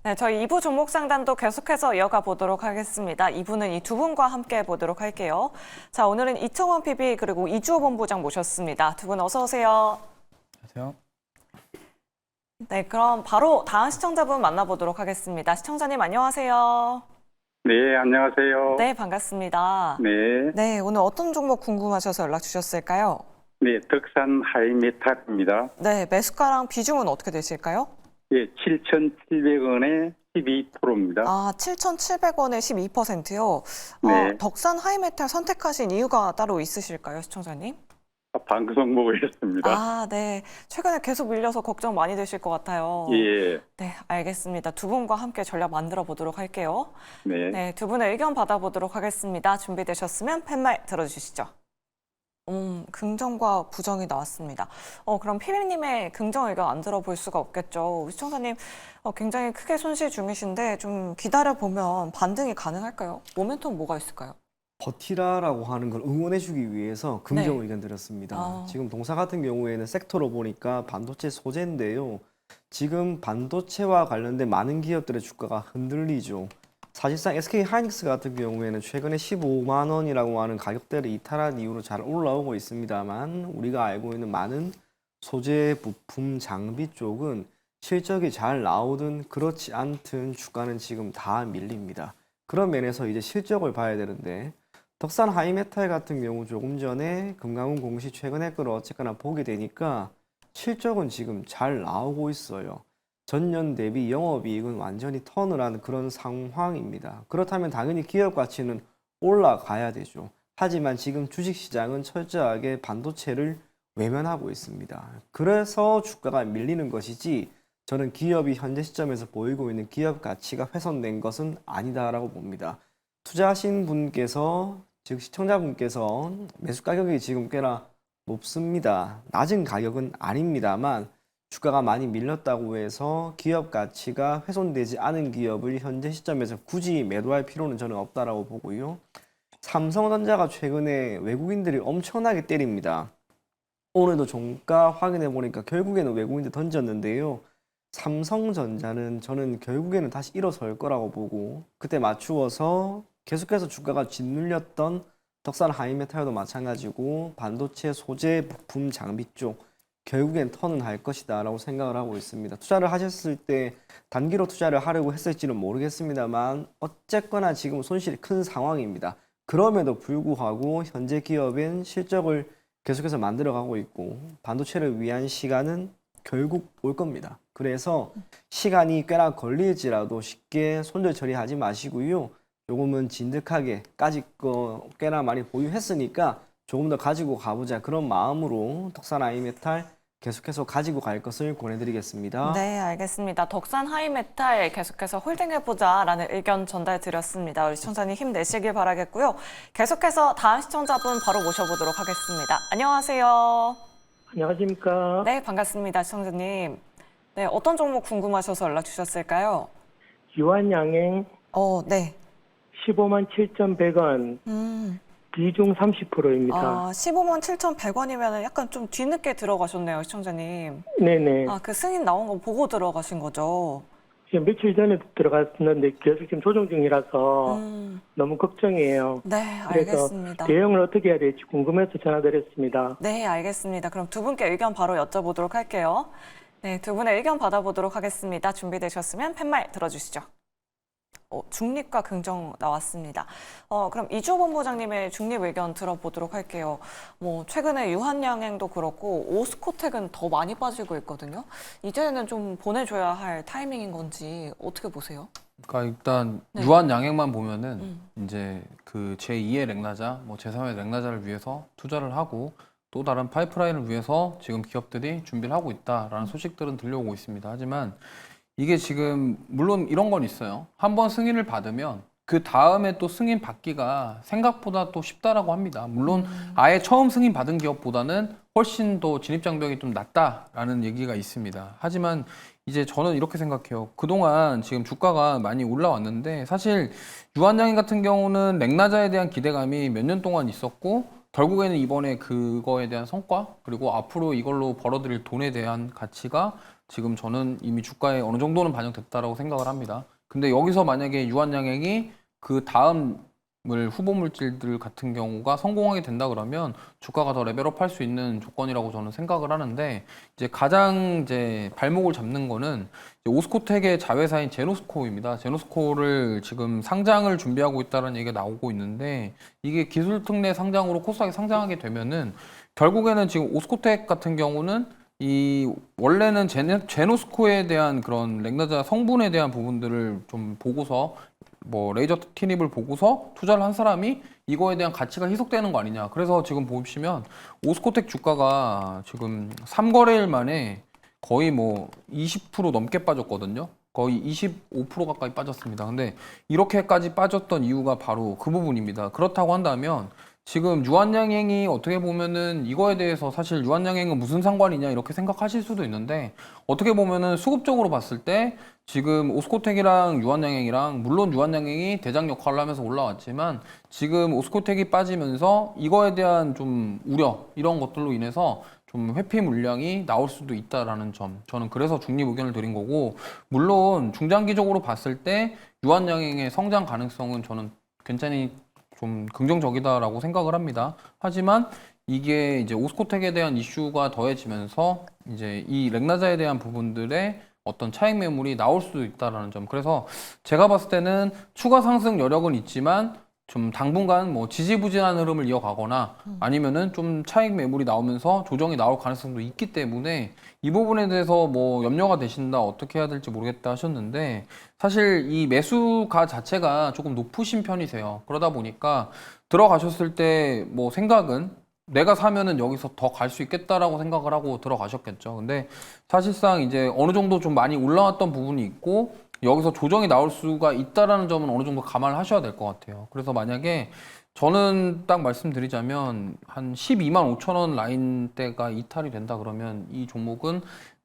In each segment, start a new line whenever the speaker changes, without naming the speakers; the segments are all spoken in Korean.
네, 저희 2부 종목 상담도 계속해서 이어가 보도록 하겠습니다. 2부는 이 두 분과 함께 보도록 할게요. 자, 오늘은 이청원 PB 그리고 이주호 본부장 모셨습니다. 두 분 어서 오세요.
안녕하세요.
네, 그럼 바로 다음 시청자분 만나보도록 하겠습니다. 시청자님 안녕하세요.
네, 안녕하세요.
네, 반갑습니다.
네,
네, 오늘 어떤 종목 궁금하셔서 연락 주셨을까요?
네, 덕산 하이메탈입니다.
네, 매수가랑 비중은 어떻게 되실까요?
예, 7,700원에 12%입니다.
아, 7,700원에 12%요.
네.
덕산 하이메탈 선택하신 이유가 따로 있으실까요, 시청자님?
방송 보고 있습니다.
아, 네. 최근에 계속 밀려서 걱정 많이 되실 것 같아요.
예,
네, 알겠습니다. 두 분과 함께 전략 만들어 보도록 할게요.
네.
네, 두 분의 의견 받아보도록 하겠습니다. 준비되셨으면 팻말 들어주시죠. 긍정과 부정이 나왔습니다. 그럼 피비님의 긍정 의견 안 들어볼 수가 없겠죠. 우리 시청자님 굉장히 크게 손실 중이신데 좀 기다려보면 반등이 가능할까요? 모멘텀 뭐가 있을까요?
버티라라고 하는 걸 응원해주기 위해서 긍정
네.
의견 드렸습니다.
아.
지금 동사 같은 경우에는 섹터로 보니까 반도체 소재인데요. 지금 반도체와 관련된 많은 기업들의 주가가 흔들리죠. 사실상 SK 하이닉스 같은 경우에는 최근에 15만 원이라고 하는 가격대를 이탈한 이후로 잘 올라오고 있습니다만 우리가 알고 있는 많은 소재, 부품, 장비 쪽은 실적이 잘 나오든 그렇지 않든 주가는 지금 다 밀립니다. 그런 면에서 이제 실적을 봐야 되는데 덕산 하이메탈 같은 경우 조금 전에 금감원 공시 최근에 걸 어쨌거나 보게 되니까 실적은 지금 잘 나오고 있어요. 전년 대비 영업이익은 완전히 턴을 한 그런 상황입니다. 그렇다면 당연히 기업 가치는 올라가야 되죠. 하지만 지금 주식시장은 철저하게 반도체를 외면하고 있습니다. 그래서 주가가 밀리는 것이지 저는 기업이 현재 시점에서 보이고 있는 기업 가치가 훼손된 것은 아니다라고 봅니다. 투자하신 분께서 즉 시청자분께서 매수 가격이 지금 꽤나 높습니다. 낮은 가격은 아닙니다만 주가가 많이 밀렸다고 해서 기업 가치가 훼손되지 않은 기업을 현재 시점에서 굳이 매도할 필요는 저는 없다라고 보고요. 삼성전자가 최근에 외국인들이 엄청나게 때립니다. 오늘도 종가 확인해 보니까 결국에는 외국인들 던졌는데요. 삼성전자는 저는 결국에는 다시 일어설 거라고 보고 그때 맞추어서 계속해서 주가가 짓눌렸던 덕산 하이메탈도 마찬가지고 반도체 소재 부품 장비 쪽 결국엔 턴은 할 것이다 라고 생각을 하고 있습니다. 투자를 하셨을 때 단기로 투자를 하려고 했을지는 모르겠습니다만 어쨌거나 지금 손실이 큰 상황입니다. 그럼에도 불구하고 현재 기업은 실적을 계속해서 만들어가고 있고 반도체를 위한 시간은 결국 올 겁니다. 그래서 시간이 꽤나 걸릴지라도 쉽게 손절 처리하지 마시고요. 조금은 진득하게 까짓 거 꽤나 많이 보유했으니까 조금 더 가지고 가보자 그런 마음으로 덕산 하이메탈 계속해서 가지고 갈 것을 권해드리겠습니다.
네, 알겠습니다. 덕산 하이메탈 계속해서 홀딩해보자라는 의견 전달드렸습니다. 우리 시청자님 힘내시길 바라겠고요. 계속해서 다음 시청자분 바로 모셔보도록 하겠습니다. 안녕하세요.
안녕하십니까.
네, 반갑습니다. 시청자님. 네, 어떤 종목 궁금하셔서 연락 주셨을까요?
유한양행
네.
15만 7,100원, 비중 30%입니다.
15만 7,100원이면 약간 좀 뒤늦게 들어가셨네요, 시청자님.
네네.
그 승인 나온 거 보고 들어가신 거죠?
지금 며칠 전에 들어갔었는데 계속 지금 조정 중이라서 너무 걱정이에요.
네,
그래서
알겠습니다.
대응을 어떻게 해야 될지 궁금해서 전화드렸습니다.
네, 알겠습니다. 그럼 두 분께 의견 바로 여쭤보도록 할게요. 네, 두 분의 의견 받아보도록 하겠습니다. 준비되셨으면 팻말 들어주시죠. 중립과 긍정 나왔습니다. 그럼 이주호 본부장님의 중립 의견 들어보도록 할게요. 최근에 유한양행도 그렇고 오스코텍은 더 많이 빠지고 있거든요. 이제는 좀 보내줘야 할 타이밍인 건지 어떻게 보세요?
그러니까 일단
네.
유한 양액만 보면은 이제 그 제2의 렉나자, 제3의 렉나자를 위해서 투자를 하고 또 다른 파이프라인을 위해서 지금 기업들이 준비를 하고 있다라는 소식들은 들려오고 있습니다. 하지만 이게 지금 물론 이런 건 있어요. 한번 승인을 받으면 그 다음에 또 승인 받기가 생각보다 또 쉽다라고 합니다. 물론 아예 처음 승인 받은 기업보다는 훨씬 더 진입 장벽이 좀 낮다라는 얘기가 있습니다. 하지만 이제 저는 이렇게 생각해요. 그동안 지금 주가가 많이 올라왔는데 사실 유한양행 같은 경우는 렉나자에 대한 기대감이 몇 년 동안 있었고 결국에는 이번에 그거에 대한 성과 그리고 앞으로 이걸로 벌어들일 돈에 대한 가치가 지금 저는 이미 주가에 어느 정도는 반영됐다라고 생각을 합니다. 근데 여기서 만약에 유한양행이 그 다음을 후보 물질들 같은 경우가 성공하게 된다 그러면 주가가 더 레벨업 할 수 있는 조건이라고 저는 생각을 하는데, 이제 가장 이제 발목을 잡는 거는 이제 오스코텍의 자회사인 제노스코입니다. 제노스코를 지금 상장을 준비하고 있다는 얘기가 나오고 있는데, 이게 기술 특례 상장으로 코스닥에 상장하게 되면은 결국에는 지금 오스코텍 같은 경우는 이 원래는 제노스코에 대한 그런 렉나자 성분에 대한 부분들을 좀 보고서 뭐 레이저 티닙을 보고서 투자를 한 사람이 이거에 대한 가치가 희석되는 거 아니냐. 그래서 지금 보시면 오스코텍 주가가 지금 3거래일 만에 거의 뭐 20% 넘게 빠졌거든요. 거의 25% 가까이 빠졌습니다. 근데 이렇게까지 빠졌던 이유가 바로 그 부분입니다. 그렇다고 한다면 지금 유한양행이 어떻게 보면은 이거에 대해서 사실 유한양행은 무슨 상관이냐 이렇게 생각하실 수도 있는데, 어떻게 보면은 수급적으로 봤을 때 지금 오스코텍이랑 유한양행이랑, 물론 유한양행이 대장 역할을 하면서 올라왔지만 지금 오스코텍이 빠지면서 이거에 대한 좀 우려, 이런 것들로 인해서 좀 회피 물량이 나올 수도 있다라는 점, 저는 그래서 중립 의견을 드린 거고, 물론 중장기적으로 봤을 때 유한양행의 성장 가능성은 저는 굉장히 좀 긍정적이다라고 생각을 합니다. 하지만 이게 이제 오스코텍에 대한 이슈가 더해지면서 이제 이 렉나자에 대한 부분들의 어떤 차익 매물이 나올 수도 있다라는 점. 그래서 제가 봤을 때는 추가 상승 여력은 있지만 좀 당분간 뭐 지지부진한 흐름을 이어가거나 아니면은 좀 차익 매물이 나오면서 조정이 나올 가능성도 있기 때문에 이 부분에 대해서 뭐 염려가 되신다, 어떻게 해야 될지 모르겠다 하셨는데, 사실 이 매수가 자체가 조금 높으신 편이세요. 그러다 보니까 들어가셨을 때 뭐 생각은 내가 사면은 여기서 더 갈 수 있겠다라고 생각을 하고 들어가셨겠죠. 근데 사실상 이제 어느 정도 좀 많이 올라왔던 부분이 있고 여기서 조정이 나올 수가 있다라는 점은 어느 정도 감안을 하셔야 될 것 같아요. 그래서 만약에 저는 딱 말씀드리자면 한 12만 5천 원 라인대가 이탈이 된다 그러면 이 종목은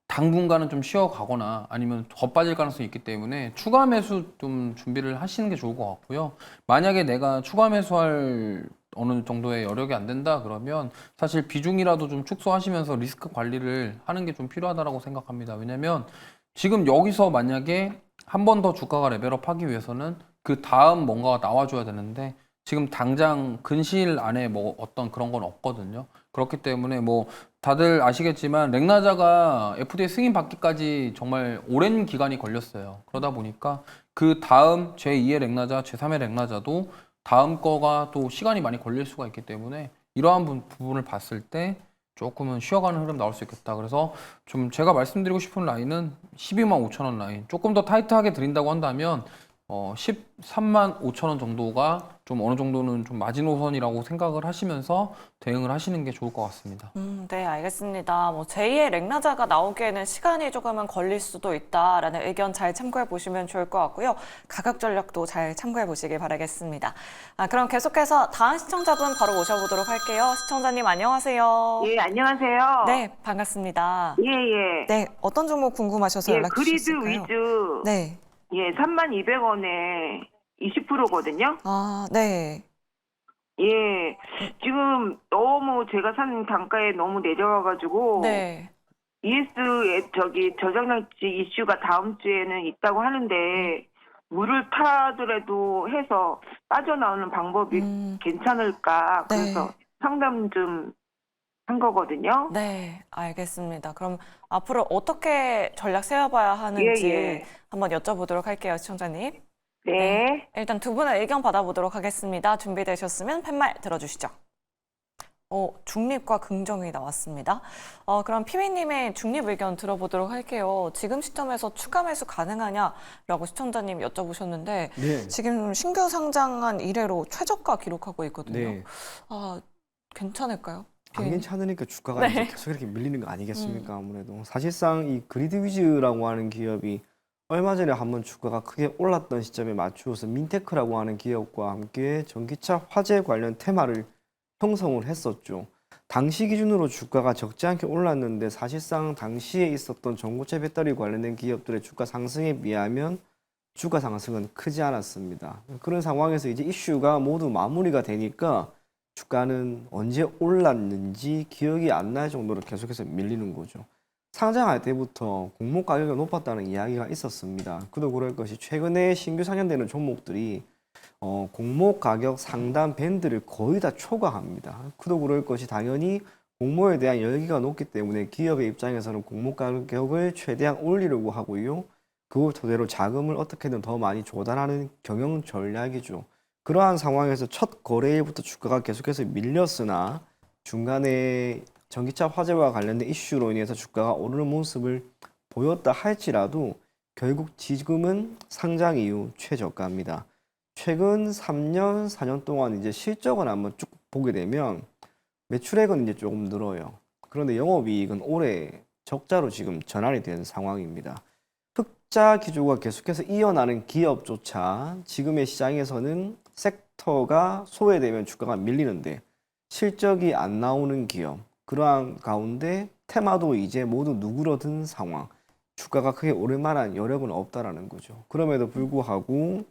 당분간은 좀 쉬어가거나 아니면 더 빠질 가능성이 있기 때문에 추가 매수 좀 준비를 하시는 게 좋을 것 같고요. 만약에 내가 추가 매수할 어느 정도의 여력이 안 된다 그러면 사실 비중이라도 좀 축소하시면서 리스크 관리를 하는 게 좀 필요하다고 생각합니다. 왜냐면 지금 여기서 만약에 한 번 더 주가가 레벨업 하기 위해서는 그 다음 뭔가가 나와줘야 되는데 지금 당장 근시일 안에 뭐 어떤 그런 건 없거든요. 그렇기 때문에 뭐 다들 아시겠지만 렉나자가 FDA 승인 받기까지 정말 오랜 기간이 걸렸어요. 그러다 보니까 그 다음 제2의 렉나자, 제3의 렉나자도 다음 거가 또 시간이 많이 걸릴 수가 있기 때문에 이러한 부분을 봤을 때 조금은 쉬어가는 흐름 나올 수 있겠다. 그래서 좀 제가 말씀드리고 싶은 라인은 12만 5천 원 라인. 조금 더 타이트하게 드린다고 한다면 13만 5천 원 정도가 좀 어느 정도는 좀 마지노선이라고 생각을 하시면서 대응을 하시는 게 좋을 것 같습니다.
네, 알겠습니다. 뭐 제2의 렉나자가 나오기에는 시간이 조금은 걸릴 수도 있다라는 의견 잘 참고해 보시면 좋을 것 같고요. 가격 전략도 잘 참고해 보시길 바라겠습니다. 그럼 계속해서 다음 시청자분 바로 모셔보도록 할게요. 시청자님 안녕하세요.
예, 안녕하세요.
네, 반갑습니다.
예, 예.
네, 어떤 종목 궁금하셔서
예,
연락
그리드
주셨을까요?
위즈.
네.
예, 32,200원에 20%거든요.
아, 네.
예. 지금 너무 제가 산 단가에 너무 내려와가지고.
네.
ES에 저장장치 이슈가 다음 주에는 있다고 하는데, 물을 타더라도 해서 빠져나오는 방법이 괜찮을까.
네.
그래서 상담 좀 한 거거든요.
네, 알겠습니다. 그럼 앞으로 어떻게 전략 세워봐야 하는지
예.
한번 여쭤보도록 할게요, 시청자님.
네.
일단 두 분의 의견 받아보도록 하겠습니다. 준비되셨으면 팻말 들어주시죠. 중립과 긍정이 나왔습니다. 그럼 피비님의 중립 의견 들어보도록 할게요. 지금 시점에서 추가 매수 가능하냐라고 시청자님 여쭤보셨는데
네.
지금 신규 상장한 이래로 최저가 기록하고 있거든요.
네.
괜찮을까요?
안 괜찮으니까 주가가
네.
이제 계속 이렇게 밀리는 거 아니겠습니까? 아무래도 사실상 이 그리드 위즈라고 하는 기업이 얼마 전에 한번 주가가 크게 올랐던 시점에 맞추어서 민테크라고 하는 기업과 함께 전기차 화재 관련 테마를 형성을 했었죠. 당시 기준으로 주가가 적지 않게 올랐는데 사실상 당시에 있었던 전고체 배터리 관련된 기업들의 주가 상승에 비하면 주가 상승은 크지 않았습니다. 그런 상황에서 이제 이슈가 모두 마무리가 되니까 주가는 언제 올랐는지 기억이 안 날 정도로 계속해서 밀리는 거죠. 상장할 때부터 공모 가격이 높았다는 이야기가 있었습니다. 그도 그럴 것이 최근에 신규 상장되는 종목들이 공모 가격 상단 밴드를 거의 다 초과합니다. 그도 그럴 것이 당연히 공모에 대한 열기가 높기 때문에 기업의 입장에서는 공모 가격을 최대한 올리려고 하고요. 그걸 토대로 자금을 어떻게든 더 많이 조달하는 경영 전략이죠. 그러한 상황에서 첫 거래일부터 주가가 계속해서 밀렸으나 중간에 전기차 화재와 관련된 이슈로 인해서 주가가 오르는 모습을 보였다 할지라도 결국 지금은 상장 이후 최저가입니다. 최근 3년, 4년 동안 이제 실적을 한번 쭉 보게 되면 매출액은 이제 조금 늘어요. 그런데 영업이익은 올해 적자로 지금 전환이 된 상황입니다. 흑자 기조가 계속해서 이어나는 기업조차 지금의 시장에서는 섹터가 소외되면 주가가 밀리는데 실적이 안 나오는 기업, 그러한 가운데 테마도 이제 모두 누그러든 상황, 주가가 크게 오를 만한 여력은 없다라는 거죠. 그럼에도 불구하고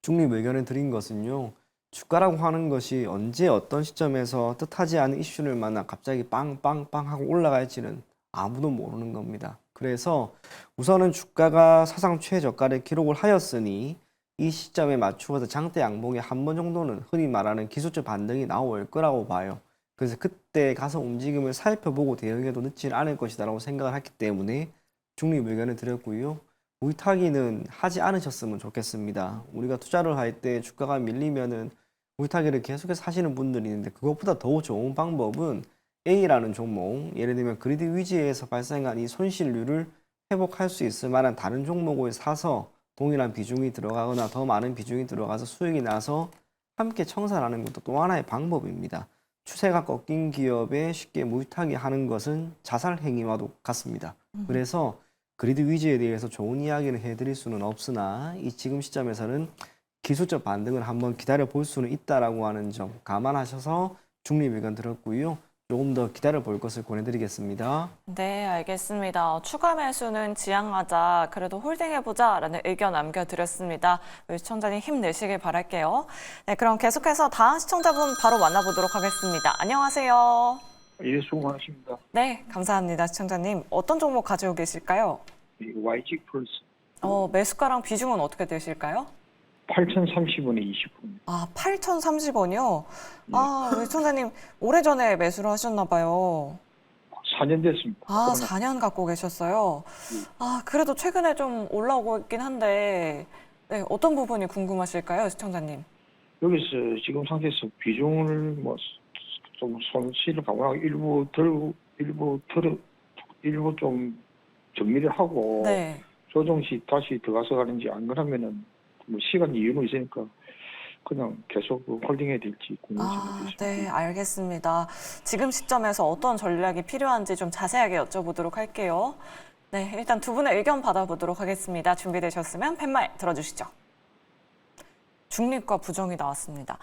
중립 의견을 드린 것은요, 주가라고 하는 것이 언제 어떤 시점에서 뜻하지 않은 이슈를 만나 갑자기 빵빵빵 하고 올라갈지는 아무도 모르는 겁니다. 그래서 우선은 주가가 사상 최저가를 기록을 하였으니 이 시점에 맞추어서 장대 양봉에 한 번 정도는 흔히 말하는 기술적 반등이 나올 거라고 봐요. 그래서 그때 가서 움직임을 살펴보고 대응해도 늦지는 않을 것이다라고 생각을 했기 때문에 중립 의견을 드렸고요. 물타기는 하지 않으셨으면 좋겠습니다. 우리가 투자를 할 때 주가가 밀리면은 물타기를 계속해서 하시는 분들이 있는데 그것보다 더 좋은 방법은 A라는 종목, 예를 들면 그리드 위지에서 발생한 이 손실률을 회복할 수 있을 만한 다른 종목을 사서 동일한 비중이 들어가거나 더 많은 비중이 들어가서 수익이 나서 함께 청산하는 것도 또 하나의 방법입니다. 추세가 꺾인 기업에 쉽게 물타기 하는 것은 자살 행위와도 같습니다. 그래서 그리드 위즈에 대해서 좋은 이야기를 해드릴 수는 없으나 이 지금 시점에서는 기술적 반등을 한번 기다려 볼 수는 있다라고 하는 점 감안하셔서 중립 의견 들었고요. 조금 더 기다려 볼 것을 권해드리겠습니다.
네, 알겠습니다. 추가 매수는 지양하자, 그래도 홀딩해보자라는 의견 남겨드렸습니다. 우리 시청자님 힘내시길 바랄게요. 네, 그럼 계속해서 다음 시청자분 바로 만나보도록 하겠습니다. 안녕하세요.
예, 수고 많으십니다.
네, 감사합니다. 시청자님. 어떤 종목 가지고 계실까요?
이 YG 플러스
매수가랑 비중은 어떻게 되실까요?
8,030원에 20분.
아, 8,030원이요? 아, 우리 시청자님 오래전에 매수를 하셨나 봐요.
4년 됐습니다.
아, 4년 갖고 계셨어요? 아, 그래도 최근에 좀 올라오고 있긴 한데, 네, 어떤 부분이 궁금하실까요, 시청자님?
여기서 지금 상태에서 비중을 좀 손실을 감안하고 일부 좀 정리를 하고
네.
조정 시 다시 들어가서 가는지 안 그러면은 뭐 시간 이유는 있으니까 그냥 계속 홀딩해야 될지 궁금해집니다.
네, 알겠습니다. 지금 시점에서 어떤 전략이 필요한지 좀 자세하게 여쭤보도록 할게요. 네, 일단 두 분의 의견 받아보도록 하겠습니다. 준비되셨으면 팻말 들어주시죠. 중립과 부정이 나왔습니다.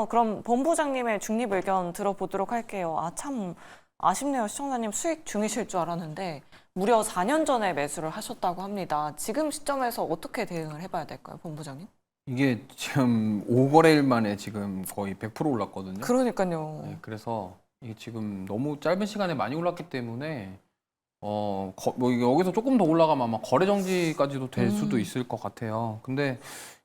그럼 본부장님의 중립 의견 들어보도록 할게요. 아, 참 아쉽네요. 시청자님 수익 중이실 줄 알았는데 무려 4년 전에 매수를 하셨다고 합니다. 지금 시점에서 어떻게 대응을 해봐야 될까요, 본부장님?
이게 지금 5거래일 만에 지금 거의 100% 올랐거든요.
그러니까요.
네, 그래서 이게 지금 너무 짧은 시간에 많이 올랐기 때문에 뭐 이게 여기서 조금 더 올라가면 아마 거래 정지까지도 될 수도 있을 것 같아요. 근데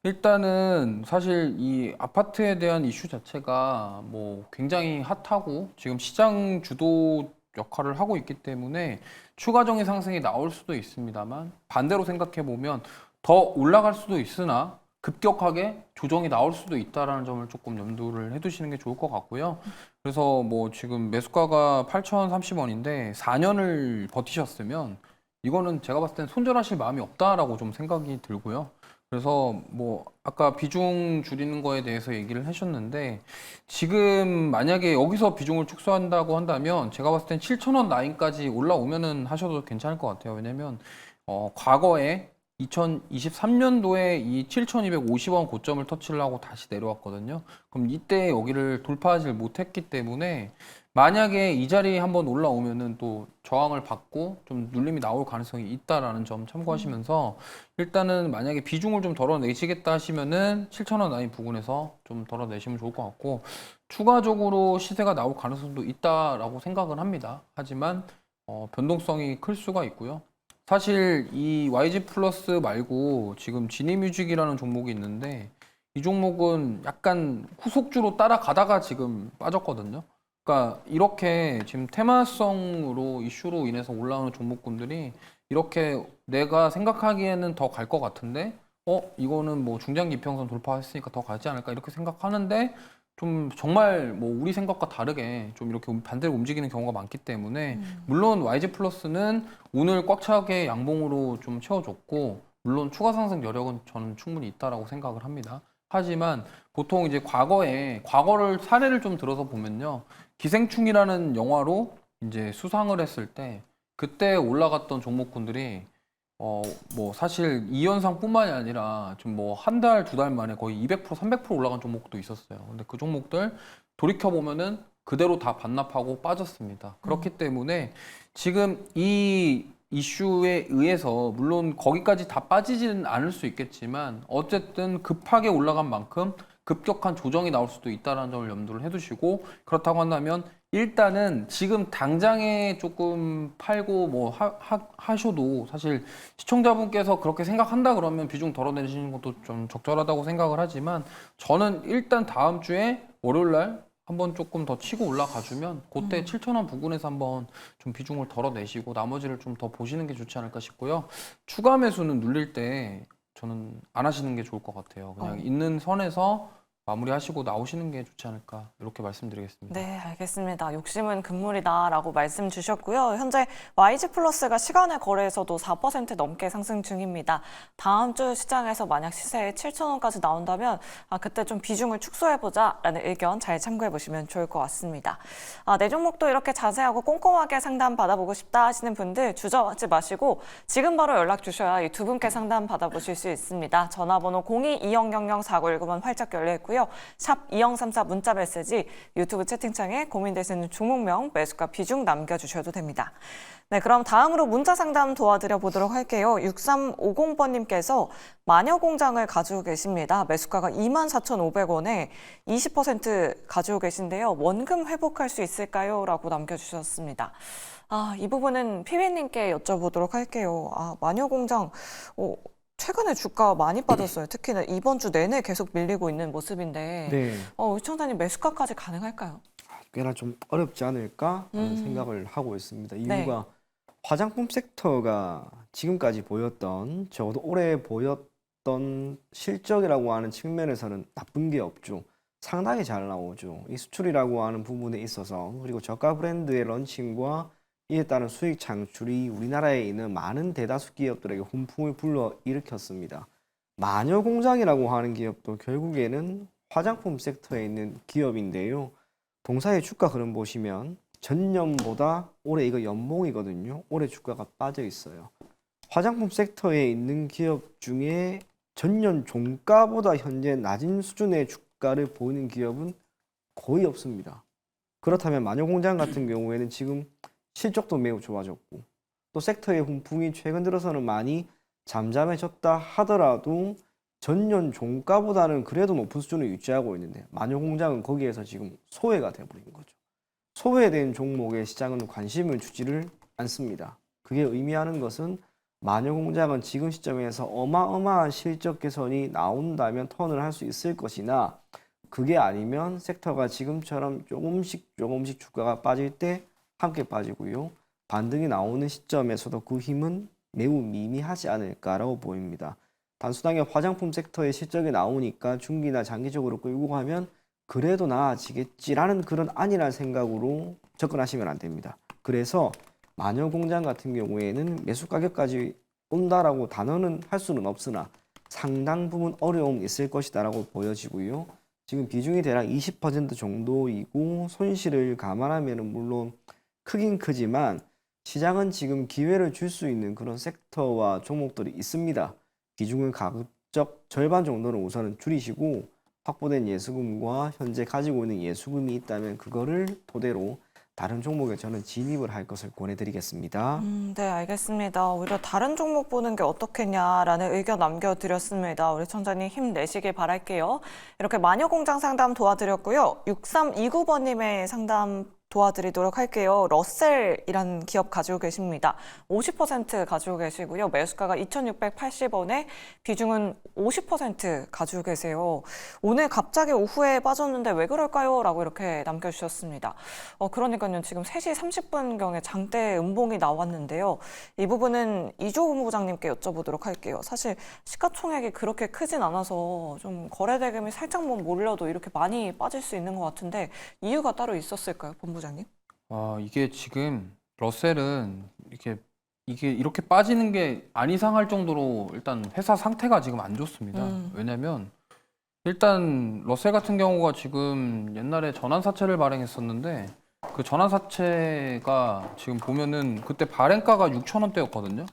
일단은 사실 이 아파트에 대한 이슈 자체가 뭐 굉장히 핫하고 지금 시장 주도 역할을 하고 있기 때문에 추가적인 상승이 나올 수도 있습니다만 반대로 생각해 보면 더 올라갈 수도 있으나 급격하게 조정이 나올 수도 있다라는 점을 조금 염두를 해두시는 게 좋을 것 같고요. 그래서 뭐 지금 매수가가 8,030원인데 4년을 버티셨으면 이거는 제가 봤을 땐 손절하실 마음이 없다라고 좀 생각이 들고요. 그래서 뭐 아까 비중 줄이는 거에 대해서 얘기를 하셨는데 지금 만약에 여기서 비중을 축소한다고 한다면 제가 봤을 땐 7,000원 라인까지 올라오면은 하셔도 괜찮을 것 같아요. 왜냐면 과거에 2023년도에 이 7,250원 고점을 터치를 하고 다시 내려왔거든요. 그럼 이때 여기를 돌파하지 못했기 때문에 만약에 이 자리에 한번 올라오면은 또 저항을 받고 좀 눌림이 나올 가능성이 있다라는 점 참고하시면서 일단은 만약에 비중을 좀 덜어내시겠다 하시면은 7,000원 라인 부근에서 좀 덜어내시면 좋을 것 같고 추가적으로 시세가 나올 가능성도 있다라고 생각을 합니다. 하지만 변동성이 클 수가 있고요. 사실 이 YG 플러스 말고 지금 지니뮤직이라는 종목이 있는데 이 종목은 약간 후속주로 따라가다가 지금 빠졌거든요. 그러니까 이렇게 지금 테마성으로 이슈로 인해서 올라오는 종목군들이 이렇게 내가 생각하기에는 더 갈 것 같은데 이거는 뭐 중장기 이평선 돌파했으니까 더 가지 않을까 이렇게 생각하는데 좀 정말 뭐 우리 생각과 다르게 좀 이렇게 반대로 움직이는 경우가 많기 때문에 물론 YG 플러스는 오늘 꽉 차게 양봉으로 좀 채워줬고 물론 추가 상승 여력은 저는 충분히 있다라고 생각을 합니다. 하지만 보통 이제 과거를 사례를 좀 들어서 보면요. 기생충이라는 영화로 이제 수상을 했을 때 그때 올라갔던 종목군들이 뭐 사실 이 현상뿐만이 아니라 좀 뭐 한 달, 두 달 만에 거의 200%, 300% 올라간 종목도 있었어요. 근데 그 종목들 돌이켜 보면은 그대로 다 반납하고 빠졌습니다. 그렇기 때문에 지금 이 이슈에 의해서 물론 거기까지 다 빠지지는 않을 수 있겠지만 어쨌든 급하게 올라간 만큼 급격한 조정이 나올 수도 있다는 점을 염두를 해두시고 그렇다고 한다면 일단은 지금 당장에 조금 팔고 뭐 하셔도 사실 시청자분께서 그렇게 생각한다 그러면 비중 덜어내시는 것도 좀 적절하다고 생각을 하지만 저는 일단 다음 주에 월요일 날 한번 조금 더 치고 올라가주면 그때 7,000원 부근에서 한번 좀 비중을 덜어내시고 나머지를 좀 더 보시는 게 좋지 않을까 싶고요. 추가 매수는 눌릴 때 저는 안 하시는 게 좋을 것 같아요. 그냥 있는 선에서 마무리하시고 나오시는 게 좋지 않을까 이렇게 말씀드리겠습니다.
네, 알겠습니다. 욕심은 금물이다라고 말씀 주셨고요. 현재 YG 플러스가 시간의 거래에서도 4% 넘게 상승 중입니다. 다음 주 시장에서 만약 시세에 7,000원까지 나온다면 그때 좀 비중을 축소해보자라는 의견 잘 참고해보시면 좋을 것 같습니다. 내 종목도 이렇게 자세하고 꼼꼼하게 상담 받아보고 싶다 하시는 분들 주저하지 마시고 지금 바로 연락 주셔야 이 두 분께 상담 받아보실 수 있습니다. 전화번호 02-2000-4919번 활짝 열려있고요. 샵 2034 문자 메시지 유튜브 채팅창에 고민되시는 종목명 매수가 비중 남겨주셔도 됩니다. 네, 그럼 다음으로 문자 상담 도와드려 보도록 할게요. 6350번님께서 마녀공장을 가지고 계십니다. 매수가가 24,500원에 20% 가지고 계신데요. 원금 회복할 수 있을까요? 라고 남겨주셨습니다. 이 부분은 피비님께 여쭤보도록 할게요. 마녀공장 최근에 주가 많이 빠졌어요. 특히나 이번 주 내내 계속 밀리고 있는 모습인데
네.
시청자님 매수가까지 가능할까요?
꽤나 좀 어렵지 않을까 하는 생각을 하고 있습니다. 이유가
네.
화장품 섹터가 지금까지 보였던 적어도 올해 보였던 실적이라고 하는 측면에서는 나쁜 게 없죠. 상당히 잘 나오죠. 이 수출이라고 하는 부분에 있어서 그리고 저가 브랜드의 런칭과 이에 따른 수익 창출이 우리나라에 있는 많은 대다수 기업들에게 훈풍을 불러일으켰습니다. 마녀공장이라고 하는 기업도 결국에는 화장품 섹터에 있는 기업인데요. 동사의 주가 흐름 보시면 전년보다 올해 이거 연봉이거든요. 올해 주가가 빠져 있어요. 화장품 섹터에 있는 기업 중에 전년 종가보다 현재 낮은 수준의 주가를 보이는 기업은 거의 없습니다. 그렇다면 마녀공장 같은 경우에는 지금 실적도 매우 좋아졌고 또 섹터의 훈풍이 최근 들어서는 많이 잠잠해졌다 하더라도 전년 종가보다는 그래도 높은 수준을 유지하고 있는데 마녀공장은 거기에서 지금 소외가 돼버린 거죠. 소외된 종목에 시장은 관심을 주지를 않습니다. 그게 의미하는 것은 마녀공장은 지금 시점에서 어마어마한 실적 개선이 나온다면 턴을 할 수 있을 것이나 그게 아니면 섹터가 지금처럼 조금씩 주가가 빠질 때 함께 빠지고요. 반등이 나오는 시점에서도 그 힘은 매우 미미하지 않을까라고 보입니다. 단순하게 화장품 섹터의 실적이 나오니까 중기나 장기적으로 끌고 가면 그래도 나아지겠지라는 그런 안일한 생각으로 접근하시면 안 됩니다. 그래서 마녀공장 같은 경우에는 매수 가격까지 온다라고 단언은 할 수는 없으나 상당 부분 어려움이 있을 것이다라고 보여지고요. 지금 비중이 대략 20% 정도이고 손실을 감안하면 물론 크긴 크지만 시장은 지금 기회를 줄 수 있는 그런 섹터와 종목들이 있습니다. 비중을 가급적 절반 정도는 우선은 줄이시고 확보된 예수금과 현재 가지고 있는 예수금이 있다면 그거를 토대로 다른 종목에 저는 진입을 할 것을 권해드리겠습니다.
네, 알겠습니다. 오히려 다른 종목 보는 게 어떻겠냐라는 의견 남겨드렸습니다. 우리 청자님 힘내시길 바랄게요. 이렇게 마녀공장 상담 도와드렸고요. 6329번님의 상담 도와드리도록 할게요. 러셀이라는 기업 가지고 계십니다. 50% 가지고 계시고요. 매수가가 2,680원에 비중은 50% 가지고 계세요. 오늘 갑자기 오후에 빠졌는데 왜 그럴까요? 라고 이렇게 남겨주셨습니다. 그러니까요. 지금 3시 30분경에 장대 음봉이 나왔는데요. 이 부분은 이조 본부장님께 여쭤보도록 할게요. 사실 시가총액이 그렇게 크진 않아서 좀 거래 대금이 살짝만 몰려도 이렇게 많이 빠질 수 있는 것 같은데 이유가 따로 있었을까요, 본부장님?
이게 지금 러셀은 이게 이렇게 빠지는 게 안 이상할 정도로 일단 회사 상태가 지금 안 좋습니다. 왜냐면 일단 러셀 같은 경우가 지금 옛날에 전환사채를 발행했었는데 그 전환사채가 지금 보면은 그때 발행가가 6,000원대였거든요.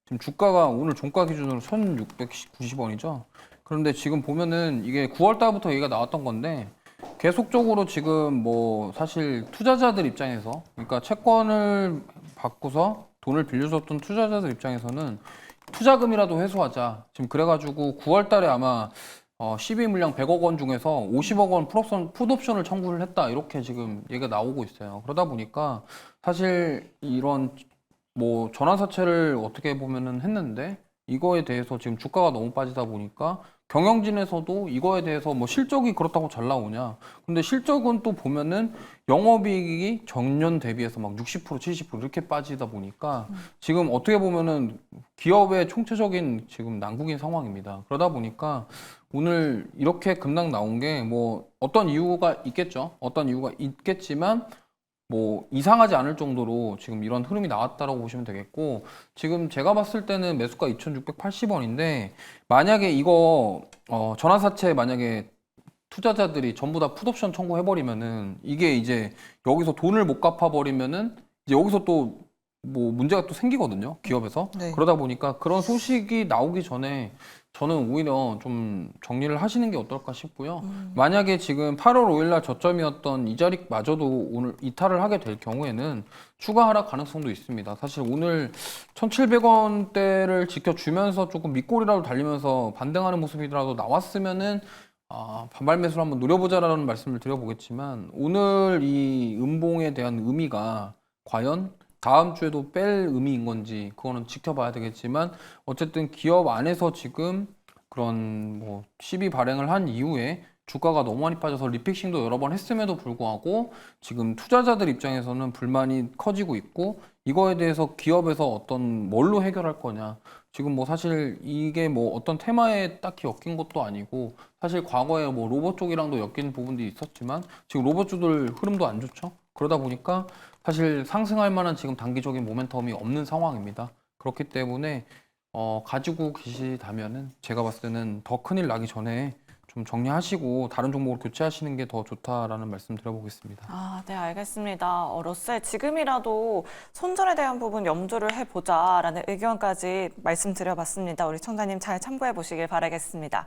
지금 주가가 오늘 종가 기준으로 1,690원이죠. 그런데 지금 보면은 이게 9월 달부터 얘기가 나왔던 건데 계속적으로 지금 뭐 사실 투자자들 입장에서 그러니까 채권을 받고서 돈을 빌려줬던 투자자들 입장에서는 투자금이라도 회수하자. 지금 그래가지고 9월 달에 아마 12 물량 100억 원 중에서 50억 원 풋옵션을 청구를 했다. 이렇게 지금 얘기가 나오고 있어요. 그러다 보니까 사실 이런 뭐 전환사채를 어떻게 보면은 했는데 이거에 대해서 지금 주가가 너무 빠지다 보니까 경영진에서도 이거에 대해서 뭐 실적이 그렇다고 잘 나오냐. 근데 실적은 또 보면은 영업이익이 전년 대비해서 막 60%, 70% 이렇게 빠지다 보니까 지금 어떻게 보면은 기업의 총체적인 지금 난국인 상황입니다. 그러다 보니까 오늘 이렇게 급락 나온 게 뭐 어떤 이유가 있겠죠. 어떤 이유가 있겠지만 뭐 이상하지 않을 정도로 지금 이런 흐름이 나왔다라고 보시면 되겠고 지금 제가 봤을 때는 매수가 2,680원인데 만약에 이거 전환사채 만약에 투자자들이 전부 다 풋옵션 청구해버리면은 이게 이제 여기서 돈을 못 갚아버리면은 이제 여기서 또 뭐 문제가 또 생기거든요 기업에서.
네.
그러다 보니까 그런 소식이 나오기 전에 저는 오히려 좀 정리를 하시는 게 어떨까 싶고요. 만약에 지금 8월 5일 날 저점이었던 이 자리마저도 오늘 이탈을 하게 될 경우에는 추가 하락 가능성도 있습니다. 사실 오늘 1,700원대를 지켜주면서 조금 밑골이라도 달리면서 반등하는 모습이라도 나왔으면은 반발 매수를 한번 노려보자라는 말씀을 드려보겠지만 오늘 이 음봉에 대한 의미가 과연 다음 주에도 뺄 의미인 건지 그거는 지켜봐야 되겠지만 어쨌든 기업 안에서 지금 그런 뭐 시비 발행을 한 이후에 주가가 너무 많이 빠져서 리픽싱도 여러 번 했음에도 불구하고 지금 투자자들 입장에서는 불만이 커지고 있고 이거에 대해서 기업에서 어떤 뭘로 해결할 거냐. 지금 뭐 사실 이게 뭐 어떤 테마에 딱히 엮인 것도 아니고 사실 과거에 뭐 로봇 쪽이랑도 엮인 부분도 있었지만 지금 로봇 주들 흐름도 안 좋죠. 그러다 보니까 사실 상승할 만한 지금 단기적인 모멘텀이 없는 상황입니다. 그렇기 때문에 가지고 계시다면은 제가 봤을 때는 더 큰일 나기 전에 좀 정리하시고 다른 종목으로 교체하시는 게 더 좋다라는 말씀 드려보겠습니다.
네, 알겠습니다. 러셀 지금이라도 손절에 대한 부분 염두를 해보자라는 의견까지 말씀드려봤습니다. 우리 청자님 잘 참고해 보시길 바라겠습니다.